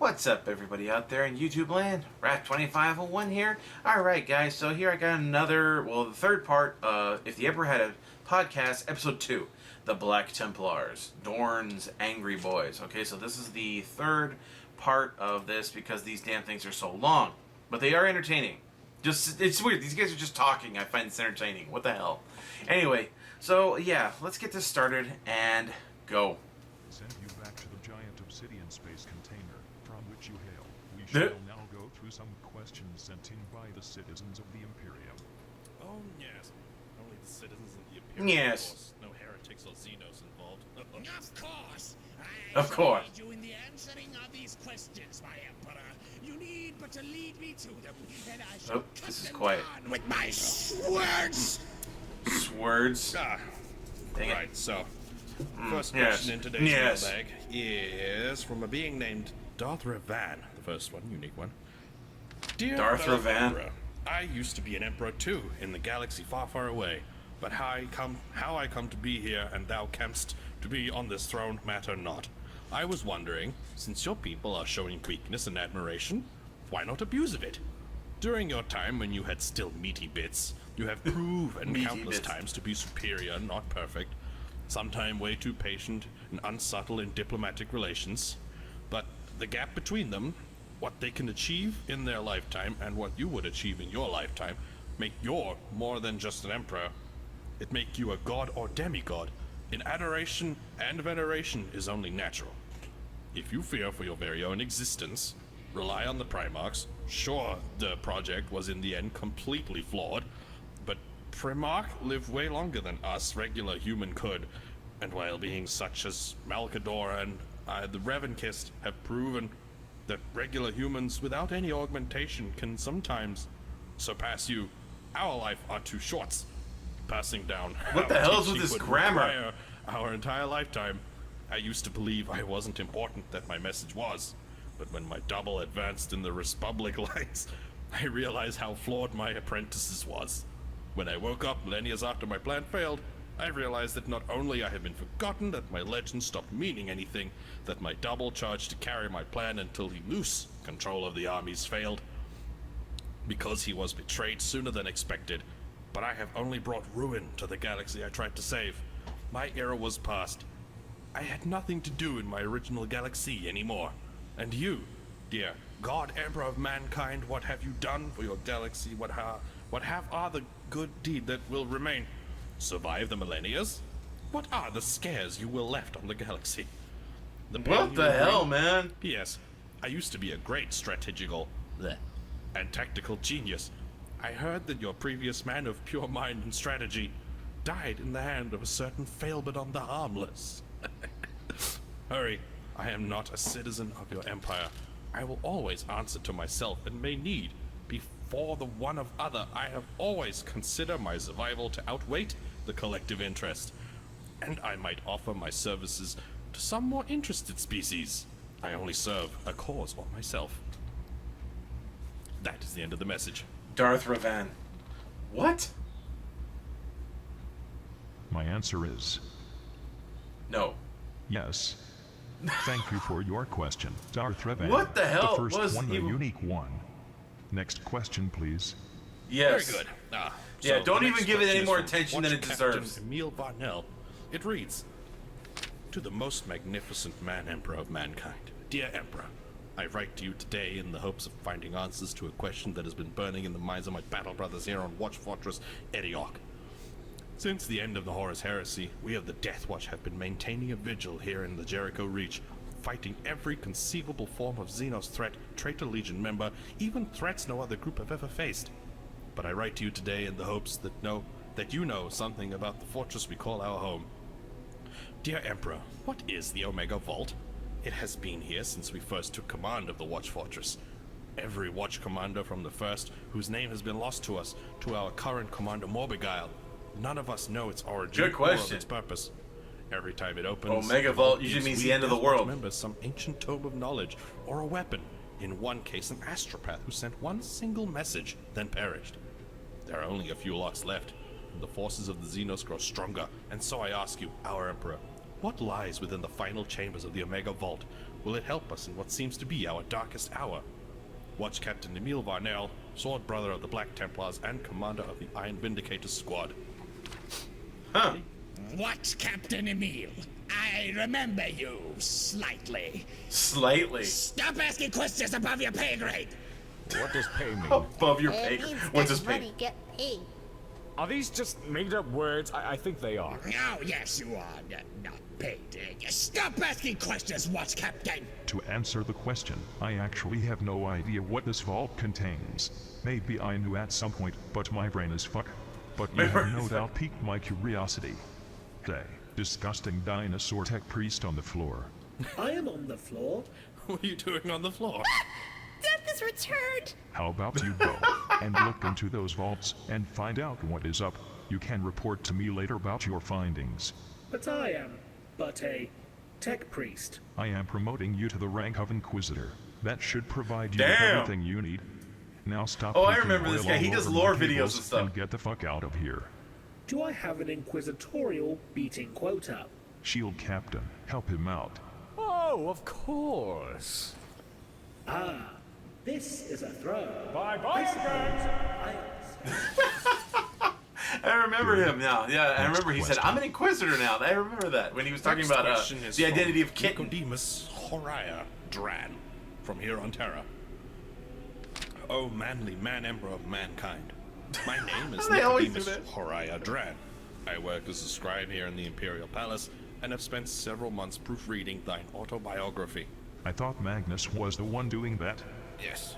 What's up, everybody out there in YouTube land? Rat2501 here. Alright, guys, so here I got the third part of If the Emperor Had a Podcast, Episode 2, The Black Templars, Dorne's Angry Boys. Okay, so this is the third part of this because these damn things are so long. But they are entertaining. It's weird. These guys are just talking. I find this entertaining. What the hell? Anyway, so yeah, let's get this started and go. Send you back to the giant obsidian space container from which you hail. We shall now go through some questions sent in by the citizens of the Imperium. Oh, yes. Only the citizens of the Imperium. Yes. Of course. No heretics or Xenos involved. Of course. Of course. I you in the answering of these questions, my Emperor. You need but to lead me to them, and I shall cut this is them quiet. down with my swords. Swords. Dang it. Right, so, first yes. question in today's mailbag is from a being named Darth Revan. The first one, unique one. Dear Darth fellow Revan. Emperor, I used to be an emperor too, in the galaxy far, far away. But how I come to be here, and thou camest to be on this throne, matter not. I was wondering, since your people are showing weakness and admiration, why not abuse of it? During your time when you had still meaty bits, you have proven countless times to be superior, not perfect, sometime way too patient and unsubtle in diplomatic relations. But the gap between them, what they can achieve in their lifetime and what you would achieve in your lifetime, make you more than just an emperor. It make you a god or demigod. In adoration and veneration is only natural. If you fear for your very own existence, rely on the Primarchs. Sure, the project was in the end completely flawed, but Primarch lived way longer than us regular human could, and while beings such as Malcador and the Revankist have proven that regular humans without any augmentation can sometimes surpass you, our life are too short. Passing down. What the hell is with this grammar? Our entire lifetime. I used to believe I wasn't important, that my message was. But when my double advanced in the Republic lines, I realized how flawed my apprentices was. When I woke up millennia after my plan failed, I realized that not only I had been forgotten, that my legend stopped meaning anything, that my double charged to carry my plan until he loose control of the armies failed. Because he was betrayed sooner than expected, but I have only brought ruin to the galaxy I tried to save. My era was past. I had nothing to do in my original galaxy anymore. And you, dear God Emperor of mankind, what have you done for your galaxy? What are the good deed that will remain? Survive the millennias? What are the scares you will left on the galaxy? What the hell, man? P.S. I used to be a great strategical and tactical genius. I heard that your previous man of pure mind and strategy died in the hand of a certain Failbadon the Harmless. Hurry, I am not a citizen of your empire. I will always answer to myself and may need, before the one of other, I have always considered my survival to outweigh the collective interest. And I might offer my services to some more interested species. I only serve a cause or myself. That is the end of the message. Darth Revan. What? My answer is No. yes. Thank you for your question, Darth Revan. What the hell The first was one, he- a unique one. Next question, please. Yes. Very good. Yeah, don't the even next give it question any is more from attention than it Watch deserves. Captain Emil Varnell. It reads, To the most magnificent man emperor of mankind, dear emperor, I write to you today in the hopes of finding answers to a question that has been burning in the minds of my battle brothers here on Watch Fortress Ediok. Since the end of the Horus Heresy, we of the Death Watch have been maintaining a vigil here in the Jericho Reach, fighting every conceivable form of Xenos threat, traitor Legion member, even threats no other group have ever faced. But I write to you today in the hopes that you know something about the fortress we call our home. Dear Emperor, what is the Omega Vault? It has been here since we first took command of the Watch Fortress. Every Watch Commander from the first, whose name has been lost to us, to our current Commander Morbigile, none of us know its origin Good or question. its purpose. Every time it opens, Omega Vault usually means the end of the world. Remember some ancient tome of knowledge or a weapon. In one case, an astropath who sent one single message, then perished. There are only a few locks left, and the forces of the Xenos grow stronger. And so I ask you, our Emperor, What lies within the final chambers of the Omega Vault? Will it help us in what seems to be our darkest hour? Watch Captain Emil Varnell, sword brother of the Black Templars and commander of the Iron Vindicator Squad. Huh. What, Captain Emil? I remember you slightly. Slightly. Stop asking questions above your pay grade. What does pay mean? Above your It pay. means What's get his pay? money, get paid. Are these just made-up words? I think they are. Oh, yes, you are not paid. Stop asking questions, Watch Captain. To answer the question, I actually have no idea what this vault contains. Maybe I knew at some point, but my brain is fuck. But you have no doubt piqued my curiosity. Day. Disgusting dinosaur tech priest on the floor. I am on the floor. What are you doing on the floor? Death is returned! How about you go and look into those vaults and find out what is up? You can report to me later about your findings. But I am but a tech priest. I am promoting you to the rank of Inquisitor. That should provide you with Damn. everything you need. Now stop. Oh, I taking remember this oil guy. He all does over lore my videos cables and stuff. get the fuck out of here. Do I have an inquisitorial beating quota? Shield Captain, help him out. Oh, of course. Ah, this is a throne. Bye-bye, I remember Good. him now. Yeah, I Next remember he said, question. I'm an Inquisitor now. I remember that when he was talking Next about question is the from identity of Kitten. Nicodemus Horaya Dran, from here on Terra. Oh, manly man emperor of mankind. My name is They always do Nicodemus that. Horaya Dran. I work as a scribe here in the Imperial Palace, and have spent several months proofreading thine autobiography. I thought Magnus was the one doing that. Yes.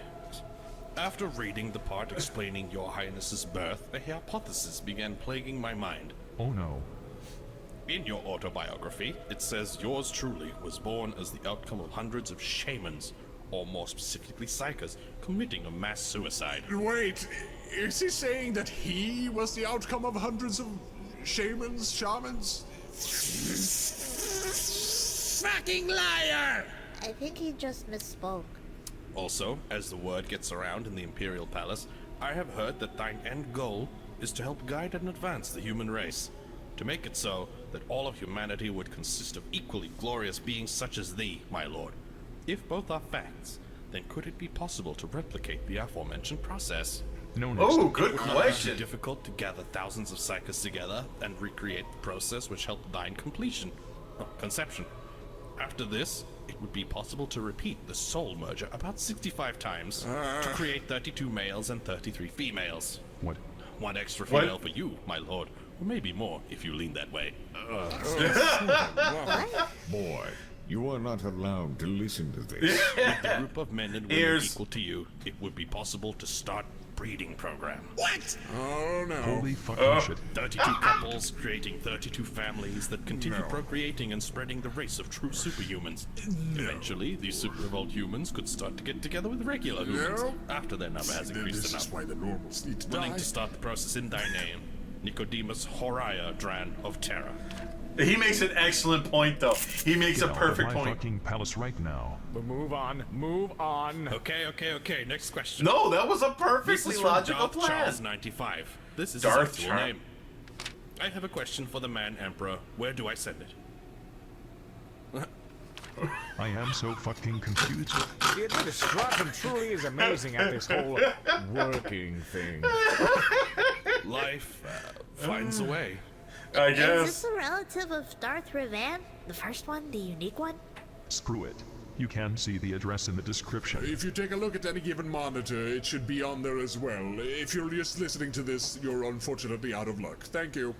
After reading the part explaining your highness's birth, a hypothesis began plaguing my mind. Oh no. In your autobiography, it says yours truly was born as the outcome of hundreds of shamans, or more specifically psychers, committing a mass suicide. Wait, is he saying that he was the outcome of hundreds of shamans? Fucking liar! I think he just misspoke. Also, as the word gets around in the Imperial Palace, I have heard that thine end goal is to help guide and advance the human race. To make it so that all of humanity would consist of equally glorious beings such as thee, my lord. If both are facts, then could it be possible to replicate the aforementioned process? No, next. Oh, good Would not be question. too difficult to gather thousands of psychers together and recreate the process which helped thine conception. After this, it would be possible to repeat the soul merger about 65 times to create 32 males and 33 females. What? One extra What? female for you, my lord, or maybe more if you lean that way. What? Boy, you are not allowed to listen to this. With a group of men and women Ears. equal to you, it would be possible to start breeding program. What? Oh no. Holy fucking shit. 32 couples creating 32 families that continue procreating and spreading the race of true superhumans. Eventually, these super evolved humans could start to get together with regular humans No. after their number has increased This enough. is why the normals need to Willing die. to start the process in thy name, Nicodemus Horaya Dran of Terra. He makes an excellent point, though. He makes Get a out perfect of my point. fucking palace right now. But move on. Okay, next question. No, that was a This perfectly is from logical Darth plan. Charles 95. This is Darth his actual Char- name. I have a question for the man emperor. Where do I send it? I am so fucking confused. The Stratton truly is amazing at this whole working thing. Life finds a way. I Is guess. this a relative of Darth Revan? The first one, the unique one? Screw it. You can see the address in the description. If you take a look at any given monitor, it should be on there as well. If you're just listening to this, you're unfortunately out of luck. Thank you.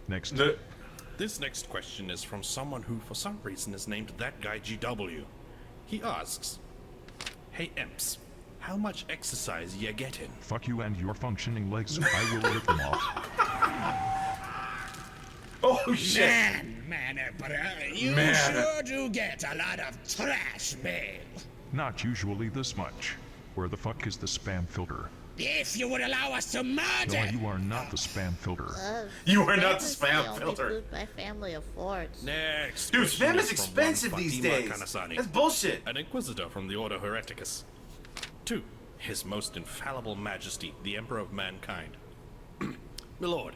Next. This next question is from someone who, for some reason, is named That Guy GW. He asks, Hey Emps, how much exercise ya getting? Fuck you and your functioning legs. I will rip them off. Oh, shit. Man, Emperor, you Man. sure do get a lot of trash mail. Not usually this much. Where the fuck is the spam filter? If you would allow us to No, murder... you are not the spam filter. You are not the is spam only filter. food my family affords. Next Dude, question spam is from expensive one these Fatima days. Kanasani, That's bullshit. an Inquisitor from the Order Hereticus. 2. His Most Infallible Majesty, the Emperor of Mankind. My lord,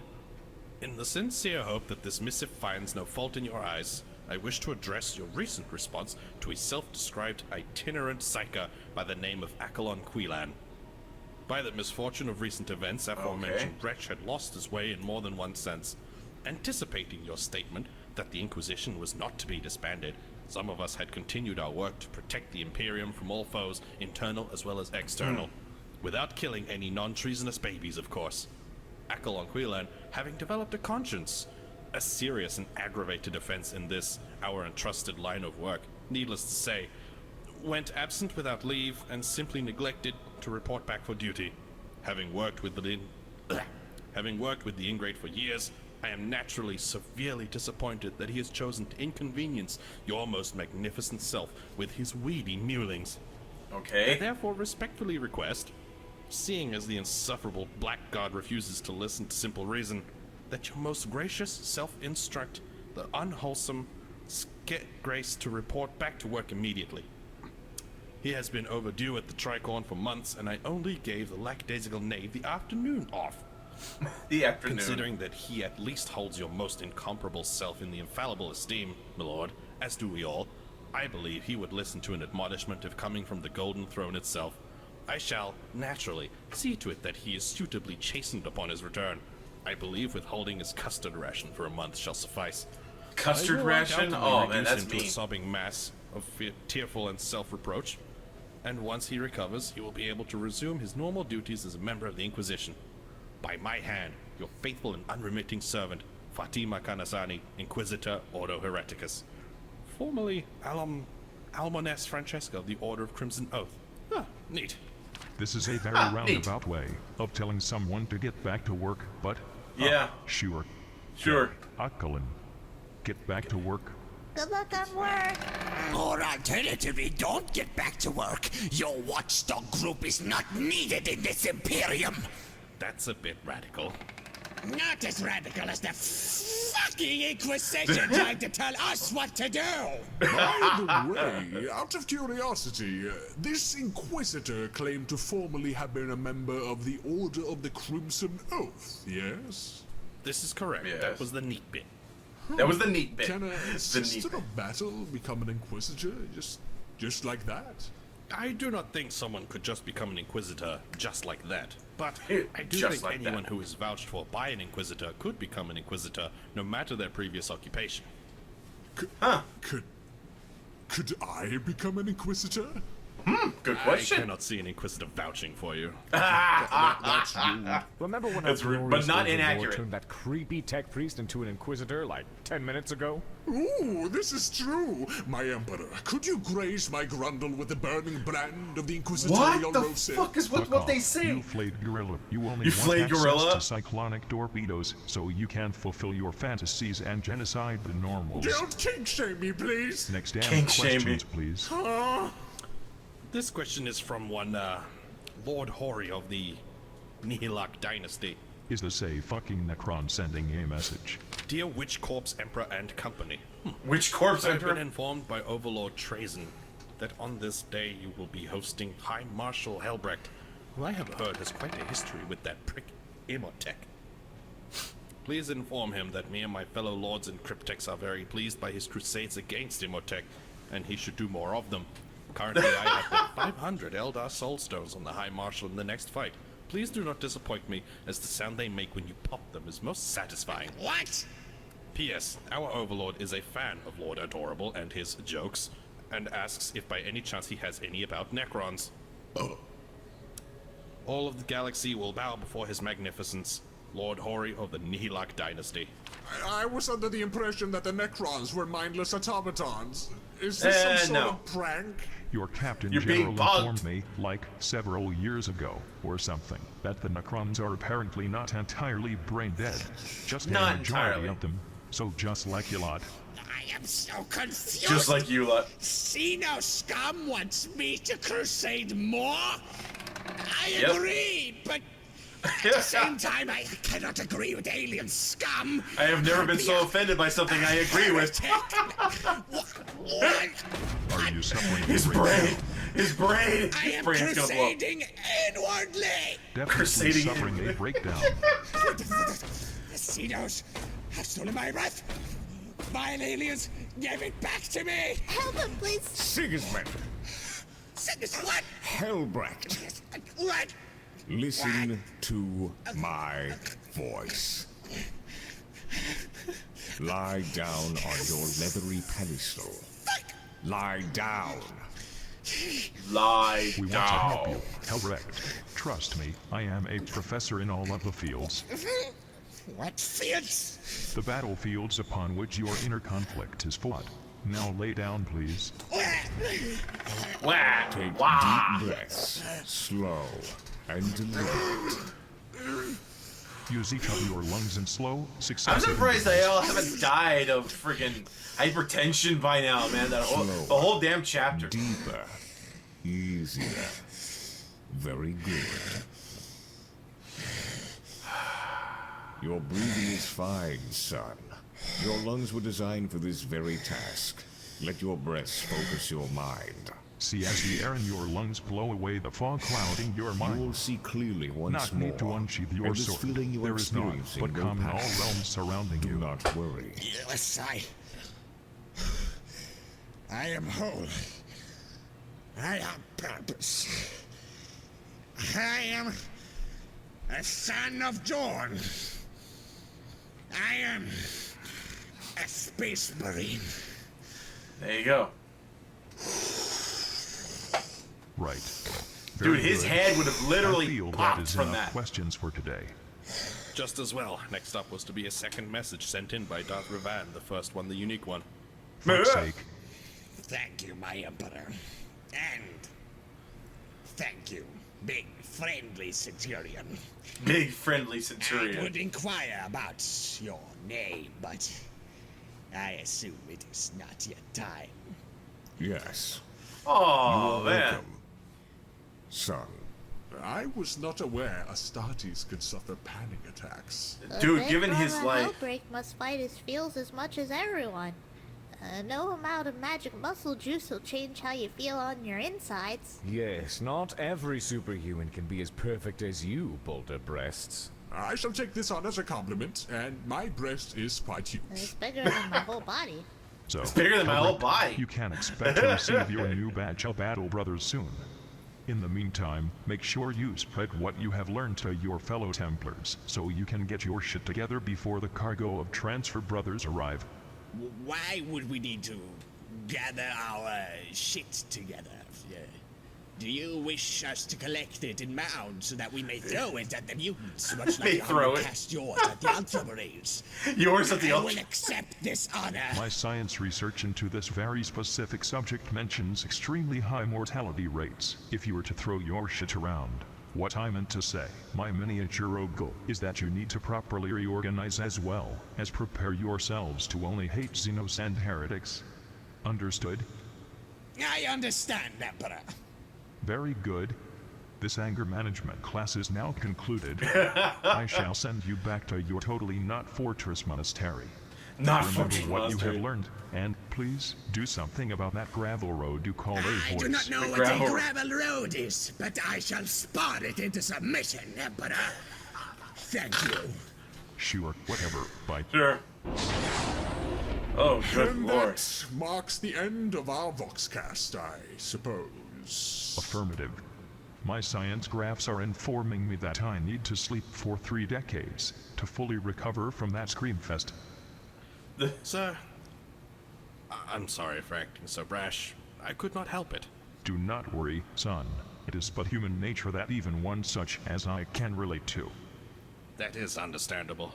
in the sincere hope that this missive finds no fault in your eyes, I wish to address your recent response to a self-described itinerant psyker by the name of Accolon Quelan. By the misfortune of recent events, aforementioned wretch had lost his way in more than one sense. Anticipating your statement that the Inquisition was not to be disbanded, some of us had continued our work to protect the Imperium from all foes, internal as well as external, without killing any non-treasonous babies, of course. Accolon Quelan, having developed a conscience, a serious and aggravated offense in this, our entrusted line of work, needless to say, went absent without leave and simply neglected to report back for duty. Having worked with the ingrate for years, I am naturally severely disappointed that he has chosen to inconvenience your most magnificent self with his weedy mewlings. Okay. I therefore respectfully request, seeing as the insufferable blackguard refuses to listen to simple reason, that your most gracious self-instruct the unwholesome grace to report back to work immediately. He has been overdue at the Tricorn for months, and I only gave the lackadaisical knave the afternoon off. The afternoon. Considering that he at least holds your most incomparable self in the infallible esteem, my lord, as do we all, I believe he would listen to an admonishment if coming from the Golden Throne itself. I shall, naturally, see to it that he is suitably chastened upon his return. I believe withholding his custard ration for a month shall suffice. Custard ration? Oh man, that's him to mean. a sobbing mass of tearful and self-reproach, and once he recovers, he will be able to resume his normal duties as a member of the Inquisition. By my hand, your faithful and unremitting servant, Fatima Kanasani, Inquisitor Ordo Hereticus. Formerly Almones Francesca of the Order of Crimson Oath. Ah, neat. This is a very roundabout way of telling someone to get back to work, but... Yeah. Sure. Accolon, get back to work. Good luck on work. Or alternatively, don't get back to work. Your watchdog group is not needed in this Imperium. That's a bit radical. Not as radical as the fucking Inquisition trying to tell us what to do. By the way, out of curiosity, this Inquisitor claimed to formerly have been a member of the Order of the Crimson Oath, yes? This is correct. Yes. That was the neat bit. That was the neat bit. Can The a neat sister bit. of battle become an Inquisitor just like that? I do not think someone could just become an Inquisitor just like that. But I do Just think like anyone that. who is vouched for by an Inquisitor could become an Inquisitor, no matter their previous occupation. Could I become an Inquisitor? Good I question. cannot see an Inquisitor vouching for you. That's rude. Remember when That's our rude, but glorious not overlord inaccurate. turned that creepy tech priest into an Inquisitor like 10 minutes ago? Ooh, this is true! My Emperor, could you grace my grundle with the burning brand of the Inquisitorial What the Rosette? fuck is what Fuck they off, say? You flayed gorilla. You only You want flayed access gorilla? to cyclonic torpedoes, so you can fulfill your fantasies and genocide the normals. Don't kink shame me, please! Next damn Kink shame me. questions, please. This question is from one, Lord Hori of the Nihilak dynasty. Is this a fucking Necron sending a message? Dear Witch Corpse Emperor and Company, Which corpse I've been emperor? informed by Overlord Trazen that on this day you will be hosting High Marshal Helbrecht, who I have heard has quite a history with that prick Imhotep. Please inform him that me and my fellow lords and cryptex are very pleased by his crusades against Imhotep, and he should do more of them. Currently, I have 500 Eldar Soulstones on the High Marshal in the next fight. Please do not disappoint me, as the sound they make when you pop them is most satisfying. What? P.S. Our Overlord is a fan of Lord Adorable and his jokes, and asks if by any chance he has any about Necrons. All of the galaxy will bow before his magnificence, Lord Hori of the Nihilak dynasty. I was under the impression that the Necrons were mindless automatons. Is this some sort no. of prank? Your Captain You're being General bugged. informed me, like several years ago, or something, that the Necrons are apparently not entirely brain dead. Just Not a majority entirely. of them. So just like you lot. I am so confused. Just like you lot. Xeno scum wants me to crusade more? I Yep. agree, but at the same time, I cannot agree with alien scum. I have never been so offended by something I agree with. What? Are you suffering His a breakdown? brain. His brain. I His am brain's gonna blow. crusading inwardly. Definitely Crusading suffering in- a breakdown. The Xenos have stolen my breath. vile aliens! Give it back to me! Help him, please. Sigismund, What? Helbrecht, What? listen to my voice. Lie down on your leathery pedestal. Lie down. Lie We want to help down. you, Helbrecht. Trust me, I am a professor in all of the fields. What fields? The battlefields upon which your inner conflict is fought. Now lay down, please. Wah, Take wah. deep breaths, slow and deliberate. Use each of your lungs in slow, I'm successive surprised they breaths. all haven't died of friggin' hypertension by now, man. The whole damn chapter. Deeper, easier. Very good. Your breathing is fine, son. Your lungs were designed for this very task. Let your breaths focus your mind. See as the air in your lungs blow away the fog clouding your You mind. will see clearly once Not more. need to unsheath your and this sword. feeling you are There is not, experiencing but will calm in all pass. realms surrounding Do you. not worry. Yes, I am whole. I have purpose. I am a son of Jorn. I am a space marine. There you go. Right. Dude, Very his good. head would have I literally feel that popped is from enough that. questions for today. Just as well. Next up was to be a second message sent in by Darth Revan, the first one, the unique one. For fuck's sake. Thank you, my Emperor. And thank you, big friendly Centurion. Big friendly I Centurion. would inquire about your name, but I assume it is not yet time. Yes. Oh, man. Welcome, son. I was not aware Astartes could suffer panic attacks. Dude, A given man his from a life. Hellbreak must fight his feels as much as everyone. No amount of magic muscle juice will change how you feel on your insides. Yes, not every superhuman can be as perfect as you, Boulder Breasts. I shall take this on as a compliment, and my breast is quite huge. It's bigger than my whole body. So, It's bigger than my whole Helbrecht, body. You can expect to receive your new badge of Battle Brothers soon. In the meantime, make sure you spread what you have learned to your fellow Templars, so you can get your shit together before the cargo of Transfer Brothers arrive. Why would we need to gather our shit together? Do you wish us to collect it in mounds so that we may throw it at the mutants, much They like how throw you it. cast yours at the Ultramarines? Yours at the I will ultra. accept this honor. My science research into this very specific subject mentions extremely high mortality rates if you were to throw your shit around. What I meant to say, my miniature goal, is that you need to properly reorganize as well as prepare yourselves to only hate Xenos and heretics. Understood? I understand, Emperor. Very good. This anger management class is now concluded. I shall send you back to your totally not fortress monastery. Not Remember fucking what you have mustard. learned, and please do something about that gravel road you call a I do not voice. know The what gravel- a gravel road is, but I shall spot it into submission, Emperor. Thank you. Sure, whatever. Bye. Sure. Oh, good And lord. that marks the end of our Voxcast, I suppose. Affirmative. My science graphs are informing me that I need to sleep for 3 decades to fully recover from that screamfest. Sir, I'm sorry for acting so brash. I could not help it. Do not worry, son. It is but human nature that even one such as I can relate to. That is understandable.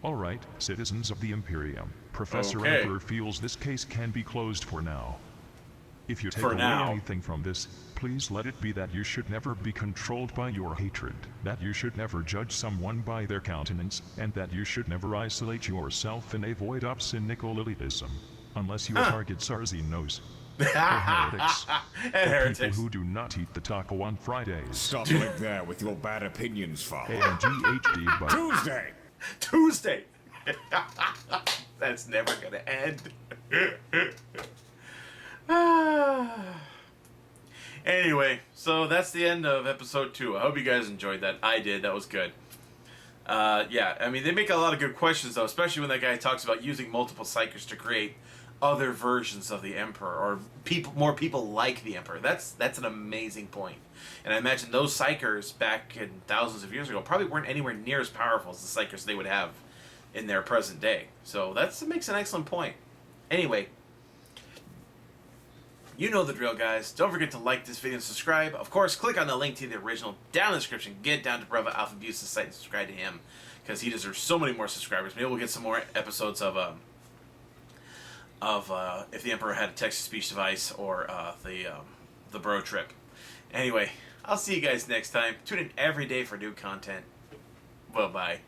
All right, citizens of the Imperium. Professor Okay. Emperor feels this case can be closed for now. If you take For away now. anything from this, please let it be that you should never be controlled by your hatred, that you should never judge someone by their countenance, and that you should never isolate yourself and avoid cynical elitism, unless your targets are Xenos, or heretics, And or people heretics. who do not eat the taco on Fridays. Stop right there with your bad opinions, father. AMGHD, but Tuesday! Tuesday. That's never gonna end. Anyway, so that's the end of episode 2. I hope you guys enjoyed that. I did. That was good. Yeah, I mean, they make a lot of good questions, though, especially when that guy talks about using multiple psychers to create other versions of the Emperor, or more people like the Emperor. That's an amazing point. And I imagine those psychers back in thousands of years ago probably weren't anywhere near as powerful as the psychers they would have in their present day. So that makes an excellent point. Anyway, you know the drill, guys. Don't forget to like this video and subscribe. Of course, click on the link to the original down in the description. Get down to Brother Alpha Buse's site and subscribe to him, because he deserves so many more subscribers. Maybe we'll get some more episodes of If the Emperor Had a Text-to-Speech Device, or the Bro Trip. Anyway, I'll see you guys next time. Tune in every day for new content. Bye-bye.